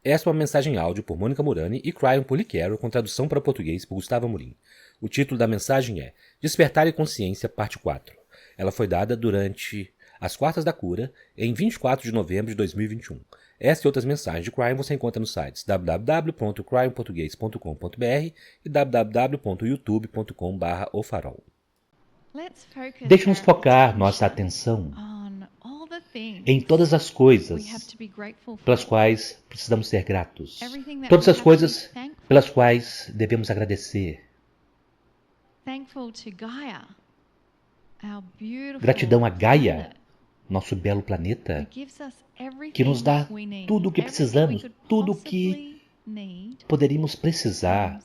Esta é uma mensagem áudio por Mônica Murani e Cryon por Lee Carroll, com tradução para português por Gustavo Amorim. O título da mensagem é Despertar e Consciência, parte 4. Ela foi dada durante as Quartas da Cura, em 24 de novembro de 2021. Esta e outras mensagens de Cryon você encontra nos sites www.cryonportugues.com.br e www.youtube.com/ofarol. Deixe-nos focar nossa atenção em todas as coisas pelas quais precisamos ser gratos. Todas as coisas pelas quais devemos agradecer. Gratidão a Gaia, nosso belo planeta, que nos dá tudo o que precisamos, tudo o que poderíamos precisar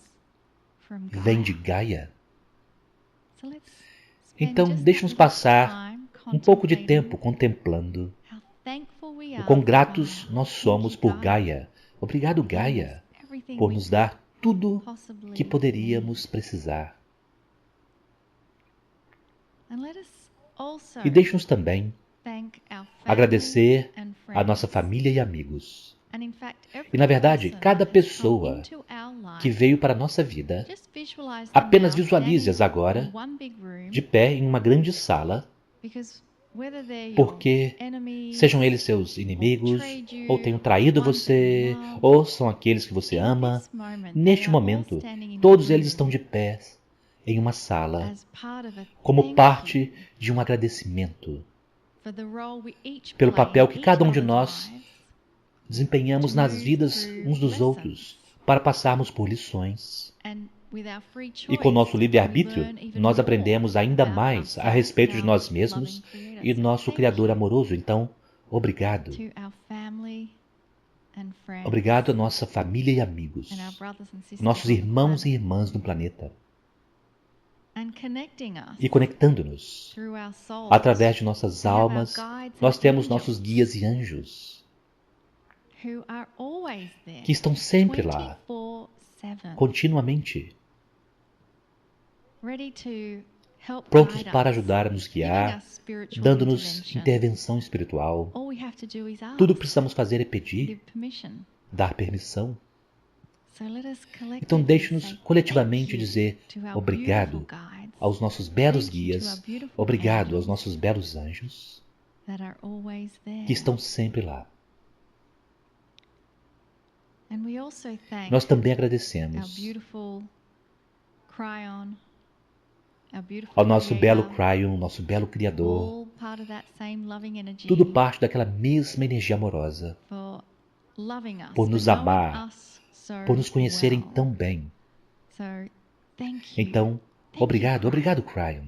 vem de Gaia. Então, deixe-nos passar um pouco de tempo contemplando o quão gratos nós somos por Gaia. Obrigado, Gaia, por nos dar tudo que poderíamos precisar. E deixe-nos também agradecer a nossa família e amigos. E, na verdade, cada pessoa que veio para a nossa vida, apenas visualize-as agora de pé em uma grande sala, porque sejam eles seus inimigos, ou tenham traído você, ou são aqueles que você ama, neste momento, todos eles estão de pé em uma sala, como parte de um agradecimento pelo papel que cada um de nós desempenhamos nas vidas uns dos outros, para passarmos por lições. E com nosso livre-arbítrio, nós aprendemos ainda mais a respeito de nós mesmos e nosso Criador amoroso. Então, obrigado. Obrigado a nossa família e amigos, nossos irmãos e irmãs no planeta. E conectando-nos, através de nossas almas, nós temos nossos guias e anjos, que estão sempre lá, continuamente, prontos para ajudar a nos guiar, dando-nos intervenção espiritual. Tudo o que precisamos fazer é pedir, dar permissão. Então deixe-nos coletivamente dizer obrigado aos nossos belos guias, obrigado aos nossos belos anjos, que estão sempre lá. Nós também agradecemos ao nosso belo Cryon, nosso belo Criador, tudo parte daquela mesma energia amorosa, por nos amar, por nos conhecerem tão bem. Então, obrigado, obrigado, Cryon.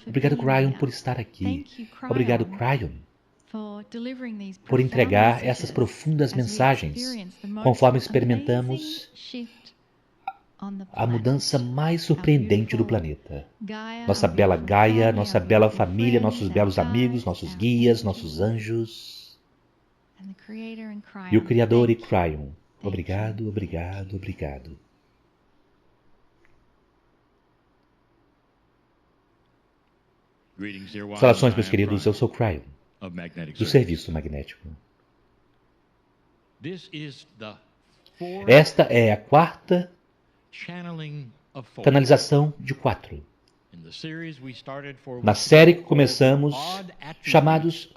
Obrigado, Cryon, por estar aqui. Obrigado, Cryon, por entregar essas profundas mensagens, conforme experimentamos a mudança mais surpreendente do planeta. Nossa bela Gaia, nossa bela família, nossos belos amigos, nossos guias, nossos anjos. E o Criador e Cryon. Obrigado, obrigado, obrigado. Saudações, meus queridos, eu sou Cryon, do Serviço Magnético. Esta é a quarta canalização de 4. Na série que começamos, chamados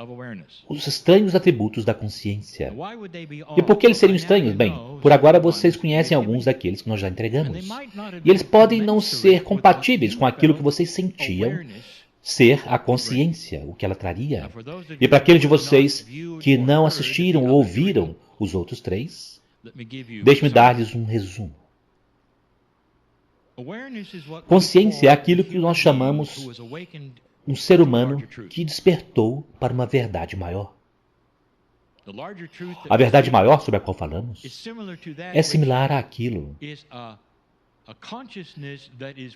Os Estranhos Atributos da Consciência. E por que eles seriam estranhos? Bem, por agora vocês conhecem alguns daqueles que nós já entregamos. E eles podem não ser compatíveis com aquilo que vocês sentiam ser a consciência, o que ela traria. E para aqueles de vocês que não assistiram ou ouviram os outros 3, deixe-me dar-lhes um resumo. Consciência é aquilo que nós chamamos um ser humano que despertou para uma verdade maior. A verdade maior sobre a qual falamos é similar àquilo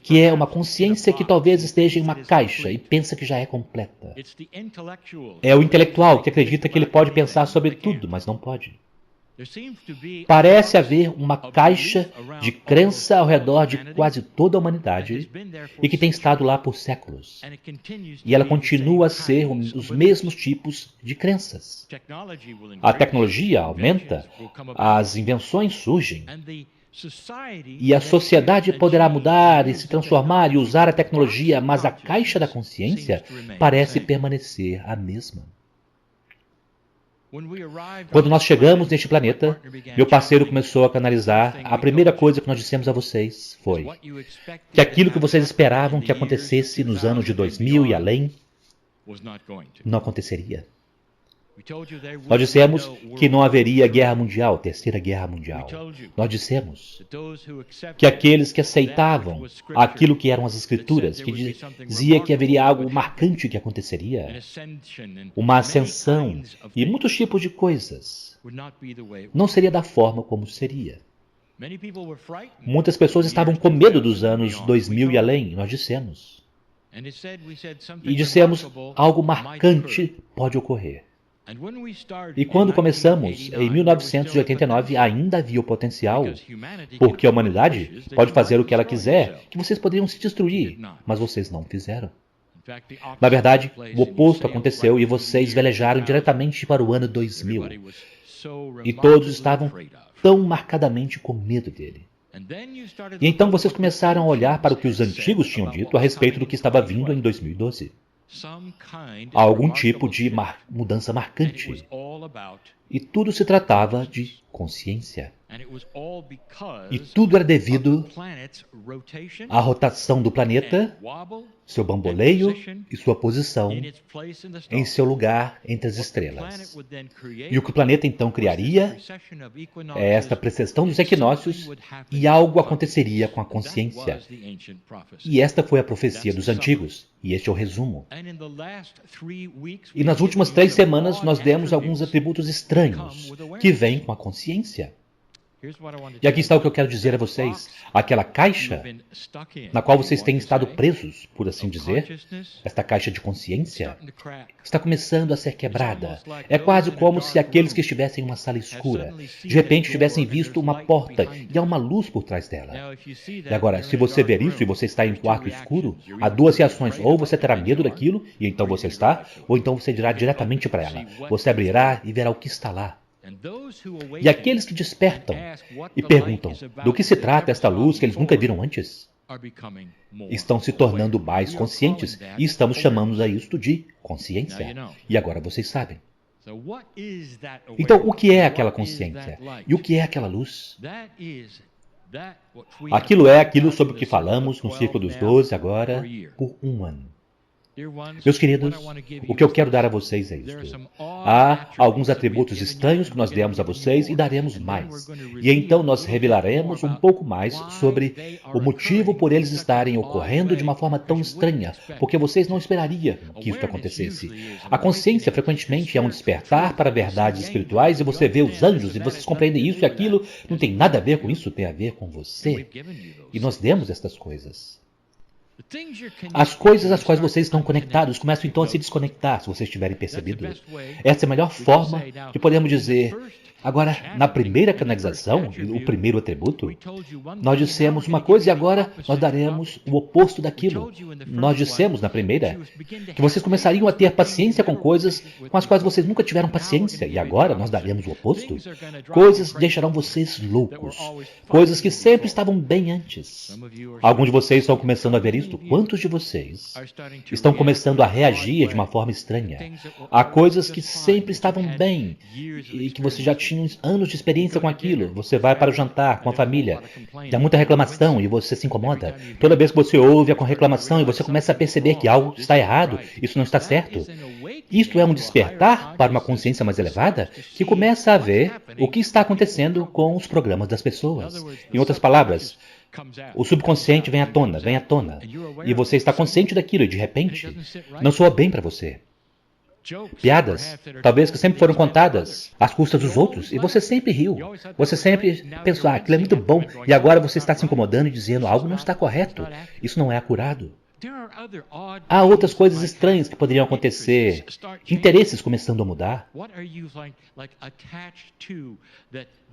que é uma consciência que talvez esteja em uma caixa e pensa que já é completa. É o intelectual que acredita que ele pode pensar sobre tudo, mas não pode. Parece haver uma caixa de crença ao redor de quase toda a humanidade e que tem estado lá por séculos. E ela continua a ser os mesmos tipos de crenças. A tecnologia aumenta, as invenções surgem, e a sociedade poderá mudar e se transformar e usar a tecnologia, mas a caixa da consciência parece permanecer a mesma. Quando nós chegamos neste planeta, meu parceiro começou a canalizar. A primeira coisa que nós dissemos a vocês foi que aquilo que vocês esperavam que acontecesse nos anos de 2000 e além, não aconteceria. Nós dissemos que não haveria guerra mundial, terceira guerra mundial. Nós dissemos que aqueles que aceitavam aquilo que eram as escrituras, que dizia que haveria algo marcante que aconteceria, uma ascensão e muitos tipos de coisas, não seria da forma como seria. Muitas pessoas estavam com medo dos anos 2000 e além, nós dissemos. E dissemos, algo marcante pode ocorrer. E quando começamos, em 1989, ainda havia o potencial, porque a humanidade pode fazer o que ela quiser, que vocês poderiam se destruir, mas vocês não fizeram. Na verdade, o oposto aconteceu e vocês velejaram diretamente para o ano 2000. E todos estavam tão marcadamente com medo dele. E então vocês começaram a olhar para o que os antigos tinham dito a respeito do que estava vindo em 2012. Algum tipo de mudança marcante. E tudo se tratava de consciência. E tudo era devido à rotação do planeta, seu bamboleio e sua posição em seu lugar entre as estrelas. E o que o planeta então criaria é esta precessão dos equinócios e algo aconteceria com a consciência. E esta foi a profecia dos antigos, e este é o resumo. E nas últimas 3 semanas nós demos alguns atributos estranhos que vêm com a consciência. E aqui está o que eu quero dizer a vocês. Aquela caixa na qual vocês têm estado presos, por assim dizer, esta caixa de consciência, está começando a ser quebrada. É quase como se aqueles que estivessem em uma sala escura, de repente tivessem visto uma porta e há uma luz por trás dela. E agora, se você ver isso e você está em um quarto escuro, há 2 reações. Ou você terá medo daquilo, e então você está, ou então você dirá diretamente para ela. Você abrirá e verá o que está lá. E aqueles que despertam e perguntam do que se trata esta luz que eles nunca viram antes, estão se tornando mais conscientes e estamos chamando a isto de consciência. E agora vocês sabem. Então, o que é aquela consciência? E o que é aquela luz? Aquilo é aquilo sobre o que falamos no Círculo dos 12 agora por 1 ano. Meus queridos, o que eu quero dar a vocês é isto. Há alguns atributos estranhos que nós demos a vocês e daremos mais. E então nós revelaremos um pouco mais sobre o motivo por eles estarem ocorrendo de uma forma tão estranha, porque vocês não esperariam que isso acontecesse. A consciência frequentemente é um despertar para verdades espirituais e você vê os anjos e vocês compreendem isso e aquilo. Não tem nada a ver com isso, tem a ver com você. E nós demos estas coisas. As coisas às quais vocês estão conectados começam então a se desconectar, se vocês tiverem percebido. Essa é a melhor forma que podemos dizer. Agora, na primeira canalização, o primeiro atributo, nós dissemos uma coisa e agora nós daremos o oposto daquilo. Nós dissemos na primeira que vocês começariam a ter paciência com coisas com as quais vocês nunca tiveram paciência e agora nós daremos o oposto. Coisas deixarão vocês loucos. Coisas que sempre estavam bem antes. Alguns de vocês estão começando a ver isto. Quantos de vocês estão começando a reagir de uma forma estranha? Há coisas que sempre estavam bem e que você já tinha anos de experiência com aquilo. Você vai para o jantar com a família e há muita reclamação e você se incomoda. Toda vez que você ouve a reclamação e você começa a perceber que algo está errado, isso não está certo. Isto é um despertar para uma consciência mais elevada que começa a ver o que está acontecendo com os programas das pessoas. Em outras palavras, o subconsciente vem à tona, e você está consciente daquilo e de repente não soa bem para você. Piadas, talvez que sempre foram contadas às custas dos outros, e você sempre riu. Você sempre pensou, aquilo é muito bom, e agora você está se incomodando e dizendo, algo não está correto. Isso não é acurado. Há outras coisas estranhas que poderiam acontecer, interesses começando a mudar.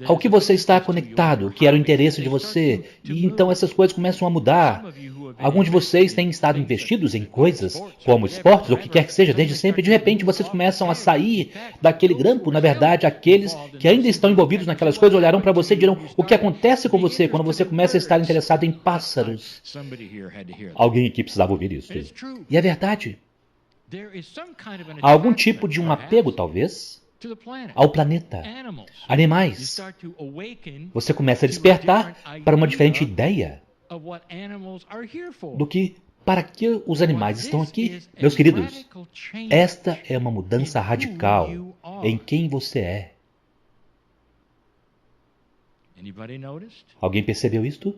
Ao que você está conectado, que era o interesse de você, e então essas coisas começam a mudar. Alguns de vocês têm estado investidos em coisas como esportes ou o que quer que seja desde sempre, e de repente vocês começam a sair daquele grampo. Na verdade, aqueles que ainda estão envolvidos naquelas coisas olharão para você e dirão: o que acontece com você quando você começa a estar interessado em pássaros? Alguém aqui precisava ouvir isso. E é verdade. Há algum tipo de um apego, talvez, ao planeta, animais. Você começa a despertar para uma diferente ideia do que para que os animais estão aqui. Meus queridos, esta é uma mudança radical em quem você é. Alguém percebeu isto?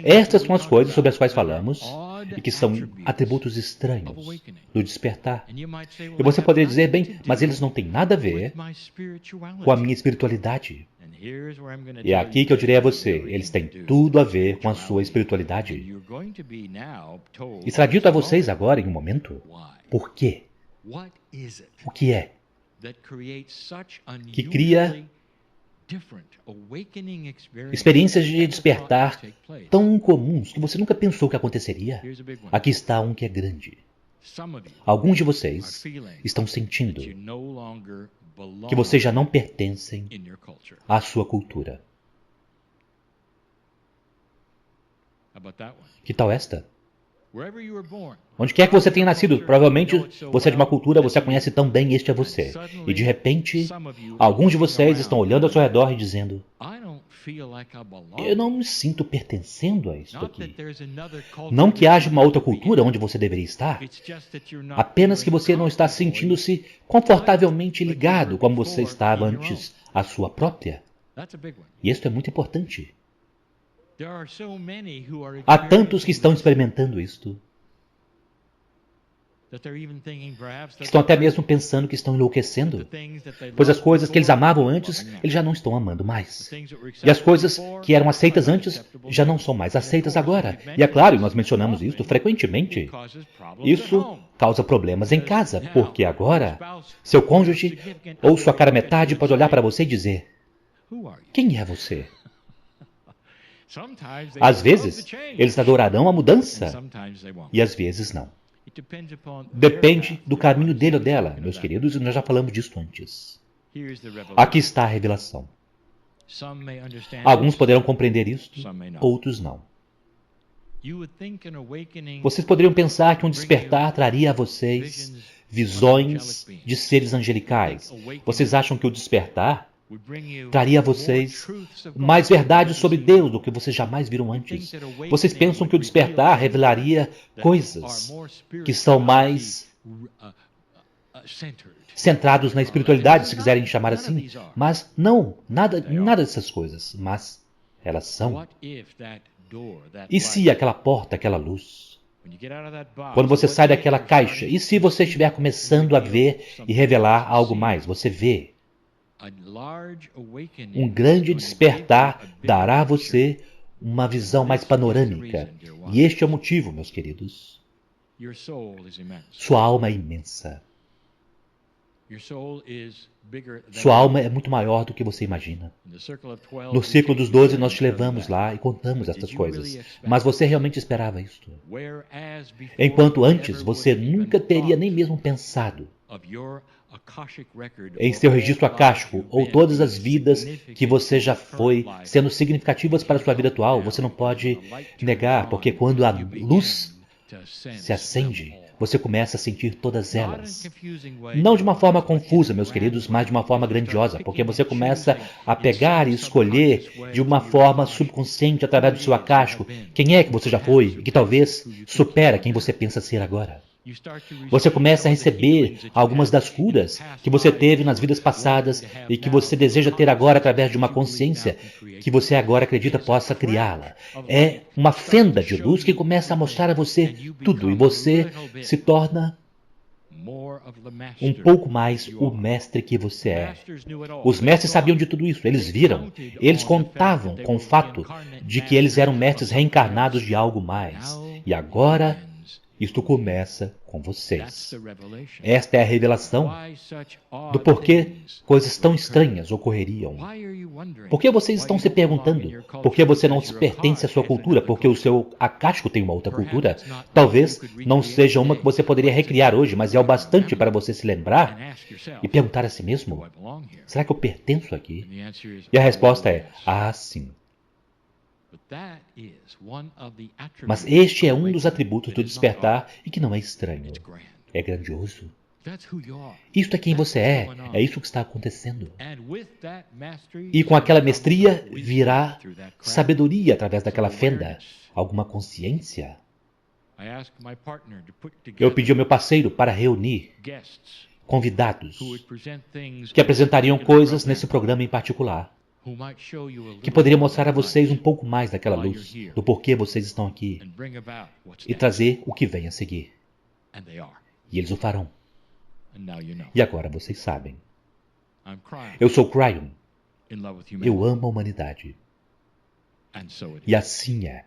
Estas são as coisas sobre as quais falamos e que são atributos estranhos do despertar. E você poderia dizer: bem, mas eles não têm nada a ver com a minha espiritualidade. E é aqui que eu direi a você: eles têm tudo a ver com a sua espiritualidade. E será dito a vocês agora, em um momento, por quê? O que é que cria experiências de despertar tão incomuns que você nunca pensou que aconteceria? Aqui está um que é grande. Alguns de vocês estão sentindo que vocês já não pertencem à sua cultura. Que tal esta? Onde quer que você tenha nascido, provavelmente você é de uma cultura, você a conhece tão bem, este é você. E de repente, alguns de vocês estão olhando ao seu redor e dizendo: eu não me sinto pertencendo a isso aqui. Não que haja uma outra cultura onde você deveria estar, apenas que você não está sentindo-se confortavelmente ligado como você estava antes à sua própria. E isso é muito importante. Há tantos que estão experimentando isto, que estão até mesmo pensando que estão enlouquecendo, pois as coisas que eles amavam antes, eles já não estão amando mais. E as coisas que eram aceitas antes, já não são mais aceitas agora. E é claro, nós mencionamos isso frequentemente. Isso causa problemas em casa, porque agora, seu cônjuge ou sua cara metade pode olhar para você e dizer: quem é você? Às vezes, eles adorarão a mudança, e às vezes não. Depende do caminho dele ou dela, meus queridos, e nós já falamos disso antes. Aqui está a revelação. Alguns poderão compreender isto, outros não. Vocês poderiam pensar que um despertar traria a vocês visões de seres angelicais. Vocês acham que o despertar traria a vocês mais verdades sobre Deus do que vocês jamais viram antes. Vocês pensam que o despertar revelaria coisas que são mais centrados na espiritualidade, se quiserem chamar assim. Mas não, nada dessas coisas. Mas elas são. E se aquela porta, aquela luz, quando você sai daquela caixa, e se você estiver começando a ver e revelar algo mais, você vê, um grande despertar dará a você uma visão mais panorâmica. E este é o motivo, meus queridos. Sua alma é imensa. Sua alma é muito maior do que você imagina. No círculo dos 12 nós te levamos lá e contamos estas coisas. Mas você realmente esperava isto? Enquanto antes você nunca teria nem mesmo pensado em seu registro acástico, ou todas as vidas que você já foi, sendo significativas para a sua vida atual, você não pode negar, porque quando a luz se acende, você começa a sentir todas elas. Não de uma forma confusa, meus queridos, mas de uma forma grandiosa, porque você começa a pegar e escolher de uma forma subconsciente, através do seu acástico, quem é que você já foi e que talvez supera quem você pensa ser agora. Você começa a receber algumas das curas que você teve nas vidas passadas e que você deseja ter agora através de uma consciência que você agora acredita possa criá-la. É uma fenda de luz que começa a mostrar a você tudo e você se torna um pouco mais o mestre que você é. Os mestres sabiam de tudo isso, eles viram, eles contavam com o fato de que eles eram mestres reencarnados de algo mais. E agora, isto começa com vocês. Esta é a revelação do porquê coisas tão estranhas ocorreriam. Por que vocês estão se perguntando? Por que você não se pertence à sua cultura? Porque o seu acástico tem uma outra cultura? Talvez não seja uma que você poderia recriar hoje, mas é o bastante para você se lembrar e perguntar a si mesmo: será que eu pertenço aqui? E a resposta é: sim. Mas este é um dos atributos do despertar e que não é estranho. É grandioso. Isto é quem você é isso que está acontecendo. E com aquela mestria virá sabedoria através daquela fenda, alguma consciência. Eu pedi ao meu parceiro para reunir convidados que apresentariam coisas nesse programa em particular, que poderia mostrar a vocês um pouco mais daquela luz, do porquê vocês estão aqui, e trazer o que vem a seguir. E eles o farão. E agora vocês sabem. Eu sou Cryon. Eu amo a humanidade. E assim é.